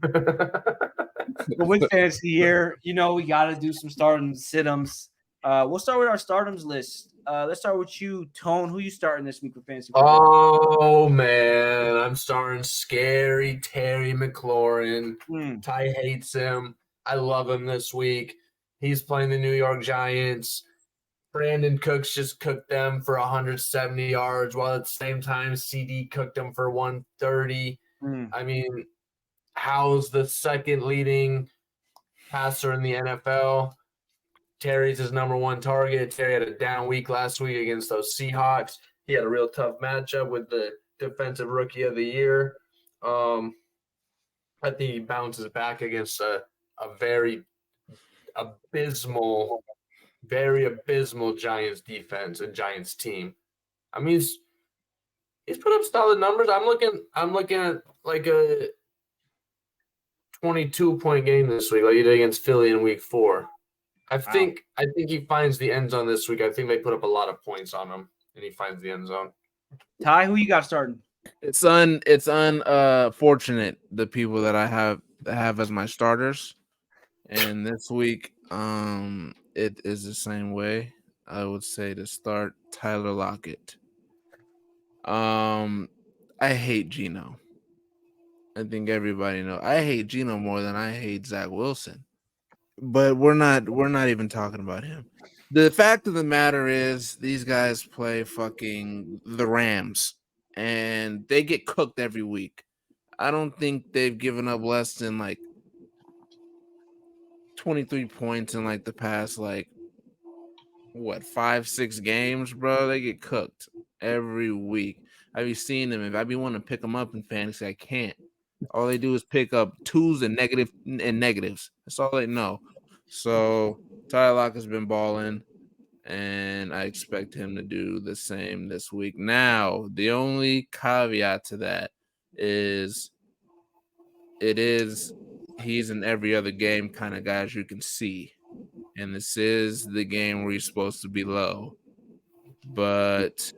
But with fantasy here, we got to do some startums, sit-ums. We'll start with our startums list. Let's start with you, Tone. Who you starting this week for fantasy football? Oh, man. I'm starting scary Terry McLaurin. Ty hates him. I love him this week. He's playing the New York Giants. Brandon Cooks just cooked them for 170 yards, while at the same time, CD cooked them for 130. I mean, How's the second leading passer in the NFL? Terry's his number one target. Terry had a down week last week against those Seahawks. He had a real tough matchup with the defensive rookie of the year. I think he bounces back against a very abysmal Giants defense and Giants team. I mean, he's put up solid numbers. I'm looking at like a 22-point game this week, like he did against Philly in Week 4. I think he finds the end zone this week. I think they put up a lot of points on him, and he finds the end zone. Ty, who you got starting? It's unfortunate the people that I have as my starters, and this week it is the same way. I would say to start Tyler Lockett. I hate Geno. I think everybody knows I hate Geno more than I hate Zach Wilson. But we're not even talking about him. The fact of the matter is these guys play fucking the Rams and they get cooked every week. I don't think they've given up less than like 23 points in like the past 5-6 games, bro. They get cooked every week. I be seeing them. If I be wanting to pick them up in fantasy, I can't. All they do is pick up twos and negatives. That's all they know. So Tyler Lockett's been balling, and I expect him to do the same this week. Now, the only caveat to that is he's an every other game kind of guy, as you can see. And this is the game where he's supposed to be low. But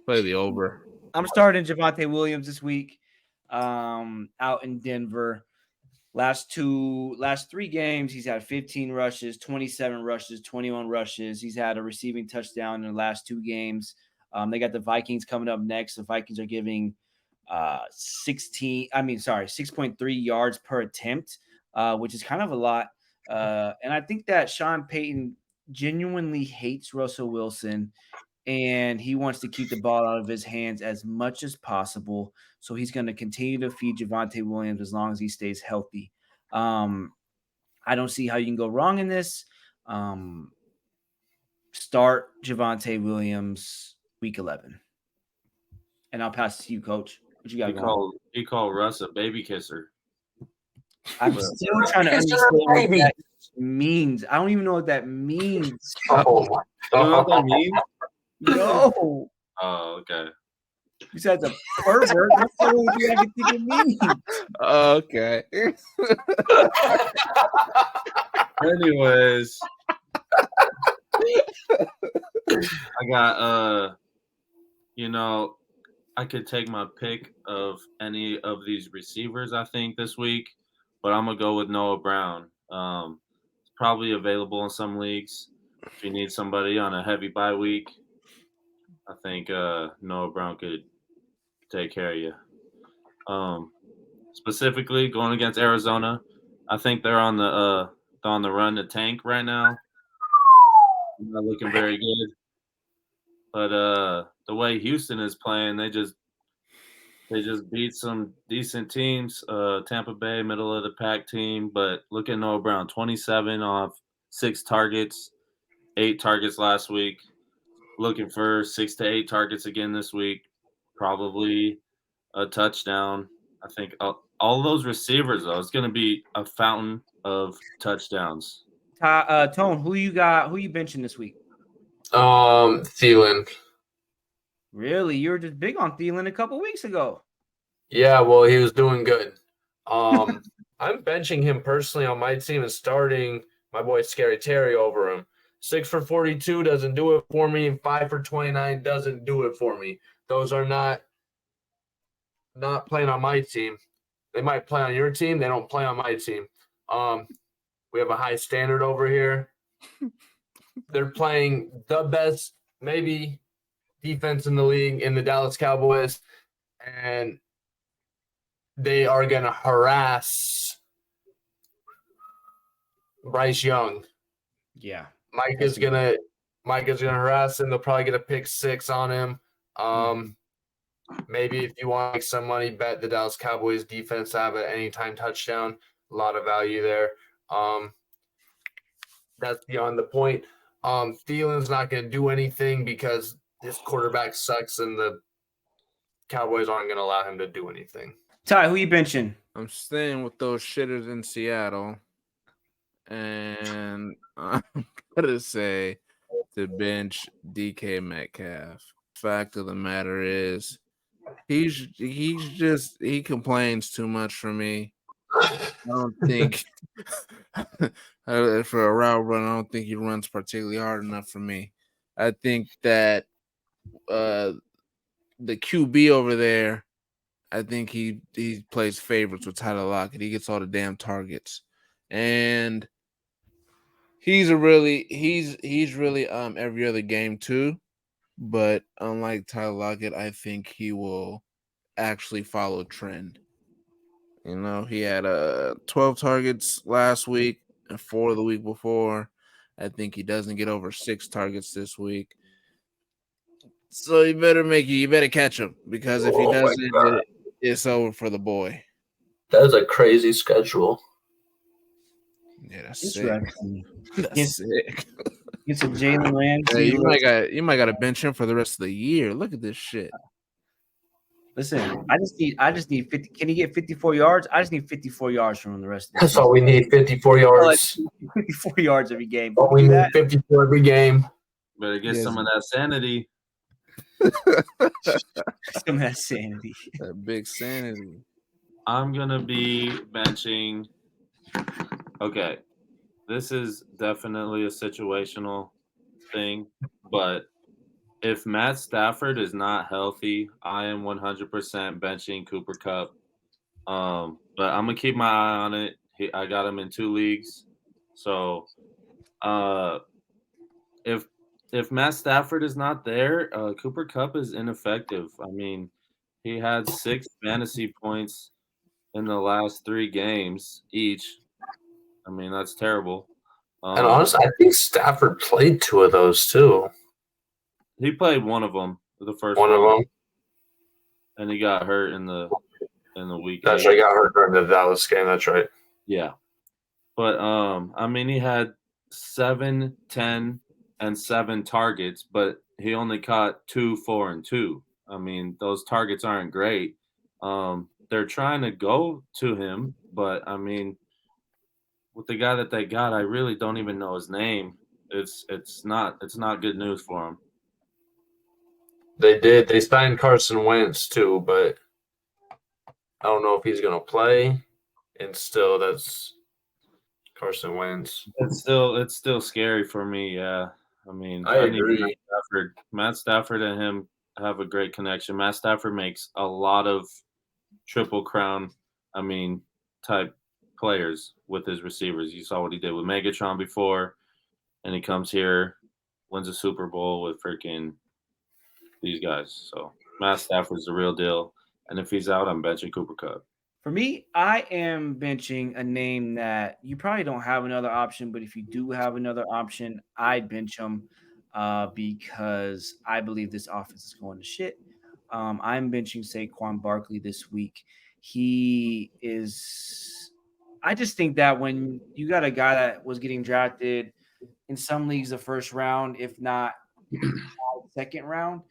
play the over. I'm starting Javonte Williams this week out in Denver. Last 3 games, he's had 15 rushes, 27 rushes, 21 rushes. He's had a receiving touchdown in the last 2 games. They got the Vikings coming up next. The Vikings are giving 6.3 yards per attempt, which is kind of a lot. And I think that Sean Payton genuinely hates Russell Wilson, and he wants to keep the ball out of his hands as much as possible. So he's going to continue to feed Javonte Williams as long as he stays healthy. I don't see how you can go wrong in this. Start Javonte Williams week 11. And I'll pass it to you, Coach. What you got going? He called Russ a baby kisser. I'm still trying to understand what that means. I don't even know what that means. Oh, my You know what that means? No. Oh, okay. Besides a pervert, that's the only thing I can think it means. Okay. Anyways, I got I could take my pick of any of these receivers, I think, this week, but I'm gonna go with Noah Brown. It's probably available in some leagues. If you need somebody on a heavy bye week, I think Noah Brown could take care of you. Specifically, going against Arizona, I think they're on the run to tank right now. Not looking very good. But the way Houston is playing, they just beat some decent teams. Tampa Bay, middle of the pack team. But look at Noah Brown, 27 off 6 targets, 8 targets last week. Looking for 6 to 8 targets again this week. Probably a touchdown. I think all those receivers, though, it's going to be a fountain of touchdowns. Tone, who you got? Who you benching this week? Thielen. Really? You were just big on Thielen a couple weeks ago. Yeah, well, he was doing good. I'm benching him personally on my team and starting my boy Scary Terry over him. 6 for 42 doesn't do it for me, and 5 for 29 doesn't do it for me. Those are not playing on my team. They might play on your team. They don't play on my team. We have a high standard over here. They're playing the best, maybe, defense in the league in the Dallas Cowboys, and they are going to harass Bryce Young. Yeah. Mike is gonna harass him. They'll probably get a pick 6 on him. Maybe if you want to make some money, bet the Dallas Cowboys defense to have an anytime touchdown. A lot of value there. That's beyond the point. Thielen's not going to do anything because his quarterback sucks, and the Cowboys aren't going to allow him to do anything. Ty, who you benching? I'm staying with those shitters in Seattle, and I'm gonna say to bench DK Metcalf. Fact of the matter is, he complains too much for me. I don't think for a route run, I don't think he runs particularly hard enough for me. I think that the QB over there, I think he plays favorites with Tyler Lockett. He gets all the damn targets, and he's really every other game too. But unlike Tyler Lockett, I think he will actually follow trend. You know, he had 12 targets last week and 4 the week before. I think he doesn't get over 6 targets this week. So you better catch him, because if he doesn't, it's over for the boy. That is a crazy schedule. Yeah, that's sick. That's sick. It's a Jalen Ramsey. Hey, you might got to bench him for the rest of the year. Look at this shit. Listen, I just need 50. Can he get 54 yards? I just need 54 yards from him the rest of the That's season. all we need, 54 yards. 54 yards every game. All we need, 54 every game. Better get some of that sanity. Some of that sanity. That big sanity. I'm going to be benching. Okay. This is definitely a situational thing, but if Matt Stafford is not healthy, I am 100% benching Cooper Kupp. But I'm gonna keep my eye on it. I got him in 2 leagues, so if Matt Stafford is not there, Cooper Kupp is ineffective. I mean, he had 6 fantasy points in the last 3 games each. I mean, that's terrible. And honestly, I think Stafford played 2 of those too. He played one of them, the first one of them, and he got hurt in the week. That's right. He got hurt during the Dallas game. That's right. Yeah, but I mean, he had 7, 10, and 7 targets, but he only caught 2, 4, and 2. I mean, those targets aren't great. They're trying to go to him, but I mean, with the guy that they got, I really don't even know his name. It's not good news for him. They signed Carson Wentz too, but I don't know if he's gonna play. And still, that's Carson Wentz. It's still scary for me. Yeah, I mean, I agree. Matt Stafford and him have a great connection. Matt Stafford makes a lot of triple crown, type players with his receivers. You saw what he did with Megatron before, and he comes here, wins a Super Bowl with freaking these guys. So Matt Stafford's the real deal. And if he's out, I'm benching Cooper Kupp. For me, I am benching a name that you probably don't have another option, but if you do have another option, I'd bench him because I believe this offense is going to shit. I'm benching Saquon Barkley this week. He is – I just think that when you got a guy that was getting drafted in some leagues the first round, if not second round,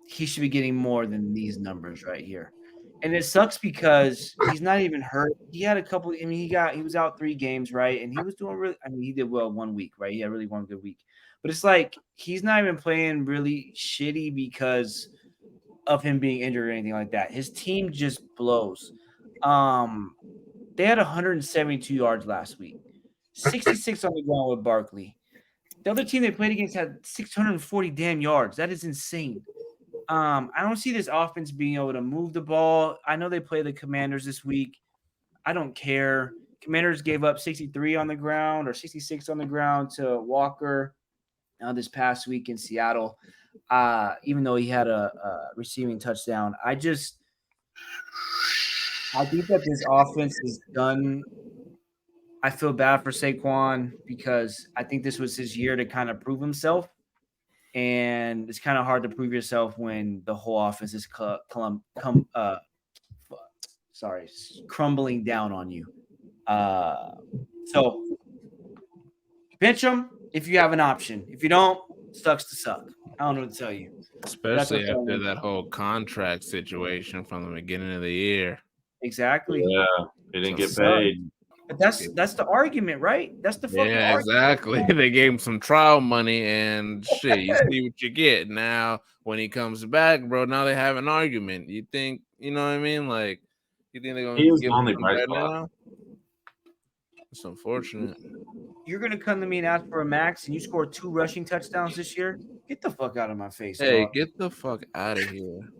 he should be getting more than these numbers right here. And it sucks because he's not even hurt. He had a couple. I mean, he was out 3 games, right? And he was doing really. I mean, he did well 1 week, right? He had really 1 good week. But it's like he's not even playing really shitty because of him being injured or anything like that. His team just blows. They had 172 yards last week, 66 on the ground with Barkley. The other team they played against had 640 damn yards. That is insane. I don't see this offense being able to move the ball. I know they play the Commanders this week. I don't care. Commanders gave up 63 on the ground or 66 on the ground to Walker this past week in Seattle, even though he had a receiving touchdown. I think that this offense is done. I feel bad for Saquon because I think this was his year to kind of prove himself. And it's kind of hard to prove yourself when the whole offense is crumbling down on you. So bench him if you have an option. If you don't, sucks to suck. I don't know what to tell you. Especially after that whole contract situation from the beginning of the year. Exactly. Yeah, he didn't get paid. But that's the argument, right? That's the fucking argument. Exactly. They gave him some trial money and shit. You see what you get. Now, when he comes back, bro, now they have an argument. You think, you know what I mean? Like, you think they're going to give him some bread now? It's unfortunate. You're going to come to me and ask for a max and you scored 2 rushing touchdowns this year? Get the fuck out of my face, Hey, dog. get the fuck out of here.